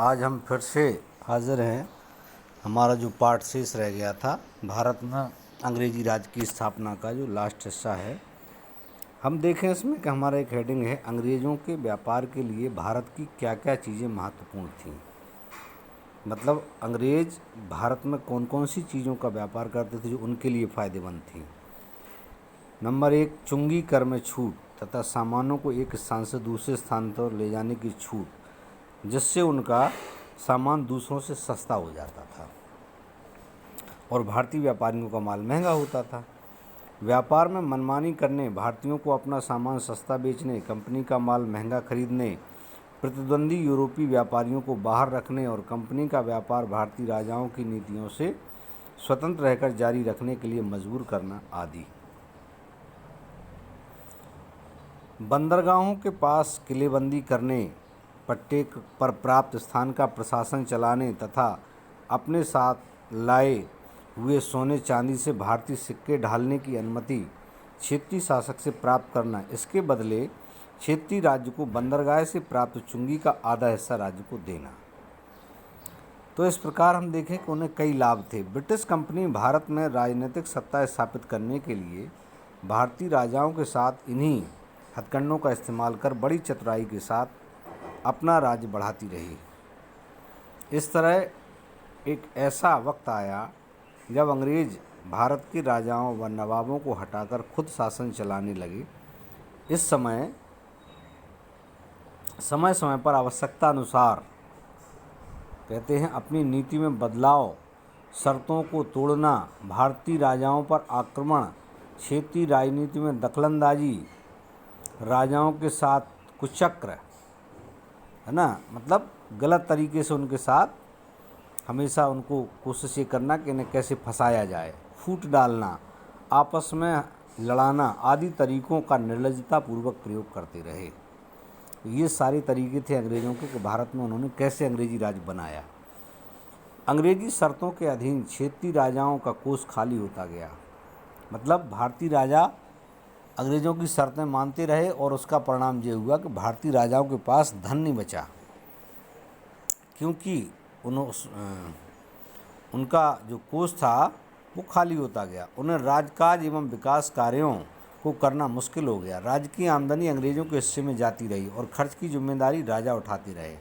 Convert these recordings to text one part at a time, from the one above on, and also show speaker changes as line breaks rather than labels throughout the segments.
आज हम फिर से हाज़िर हैं। हमारा जो पार्ट शेष रह गया था भारत में अंग्रेजी राज की स्थापना का, जो लास्ट हिस्सा है, हम देखें इसमें कि हमारा एक हेडिंग है अंग्रेज़ों के व्यापार के लिए भारत की क्या क्या चीज़ें महत्वपूर्ण थीं। मतलब अंग्रेज़ भारत में कौन कौन सी चीज़ों का व्यापार करते थे जो उनके लिए फ़ायदेमंद थी। नंबर 1, चुंगी कर में छूट तथा सामानों को एक स्थान से दूसरे स्थान पर ले जाने की छूट, जिससे उनका सामान दूसरों से सस्ता हो जाता था और भारतीय व्यापारियों का माल महंगा होता था। व्यापार में मनमानी करने, भारतीयों को अपना सामान सस्ता बेचने, कंपनी का माल महंगा खरीदने, प्रतिद्वंदी यूरोपीय व्यापारियों को बाहर रखने और कंपनी का व्यापार भारतीय राजाओं की नीतियों से स्वतंत्र रहकर जारी रखने के लिए मजबूर करना आदि। बंदरगाहों के पास किलेबंदी करने, पट्टे पर प्राप्त स्थान का प्रशासन चलाने तथा अपने साथ लाए हुए सोने चांदी से भारतीय सिक्के ढालने की अनुमति क्षेत्रीय शासक से प्राप्त करना, इसके बदले क्षेत्रीय राज्य को बंदरगाह से प्राप्त चुंगी का आधा हिस्सा राज्य को देना। तो इस प्रकार हम देखें कि उन्हें कई लाभ थे। ब्रिटिश कंपनी भारत में राजनीतिक सत्ता स्थापित करने के लिए भारतीय राजाओं के साथ इन्हीं हथकंडों का इस्तेमाल कर बड़ी चतुराई के साथ अपना राज्य बढ़ाती रही। इस तरह एक ऐसा वक्त आया जब अंग्रेज भारत के राजाओं व नवाबों को हटाकर खुद शासन चलाने लगे। इस समय समय पर आवश्यकता अनुसार, कहते हैं, अपनी नीति में बदलाव, शर्तों को तोड़ना, भारतीय राजाओं पर आक्रमण, क्षेत्रीय राजनीति में दखलंदाजी, राजाओं के साथ कुचक्र, है ना, मतलब गलत तरीके से उनके साथ हमेशा उनको कोशिश ये करना कि इन्हें कैसे फंसाया जाए, फूट डालना, आपस में लड़ाना आदि तरीकों का निर्लज्जतापूर्वक प्रयोग करते रहे। ये सारे तरीके थे अंग्रेज़ों के कि भारत में उन्होंने कैसे अंग्रेजी राज बनाया। अंग्रेजी शर्तों के अधीन क्षेत्रीय राजाओं का कोष खाली होता गया। मतलब भारतीय राजा अंग्रेज़ों की शर्तें मानते रहे और उसका परिणाम ये हुआ कि भारतीय राजाओं के पास धन नहीं बचा, क्योंकि उनका जो कोष था वो खाली होता गया। उन्हें राजकाज एवं विकास कार्यों को करना मुश्किल हो गया। राज्य की आमदनी अंग्रेज़ों के हिस्से में जाती रही और खर्च की जिम्मेदारी राजा उठाते रहे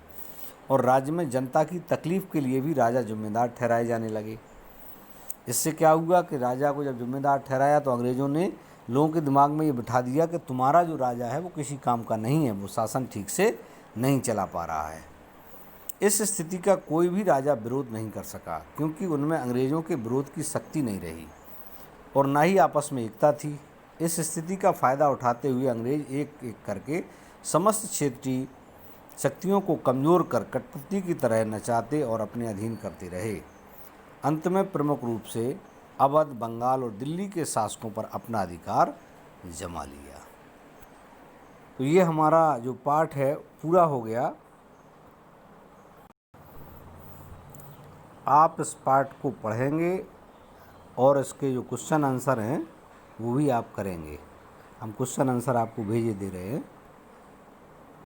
और राज्य में जनता की तकलीफ़ के लिए भी राजा जिम्मेदार ठहराए जाने लगे। इससे क्या हुआ कि राजा को जब जिम्मेदार ठहराया तो अंग्रेज़ों ने लोगों के दिमाग में ये बिठा दिया कि तुम्हारा जो राजा है वो किसी काम का नहीं है, वो शासन ठीक से नहीं चला पा रहा है। इस स्थिति का कोई भी राजा विरोध नहीं कर सका, क्योंकि उनमें अंग्रेज़ों के विरोध की शक्ति नहीं रही और ना ही आपस में एकता थी। इस स्थिति का फ़ायदा उठाते हुए अंग्रेज़ एक एक करके समस्त क्षेत्रीय शक्तियों को कमज़ोर कर कठपुतली की तरह नचाते और अपने अधीन करते रहे। अंत में प्रमुख रूप से अवध, बंगाल और दिल्ली के शासकों पर अपना अधिकार जमा लिया। तो ये हमारा जो पाठ है पूरा हो गया। आप इस पाठ को पढ़ेंगे और इसके जो क्वेश्चन आंसर हैं वो भी आप करेंगे। हम क्वेश्चन आंसर आपको भेजे दे रहे हैं।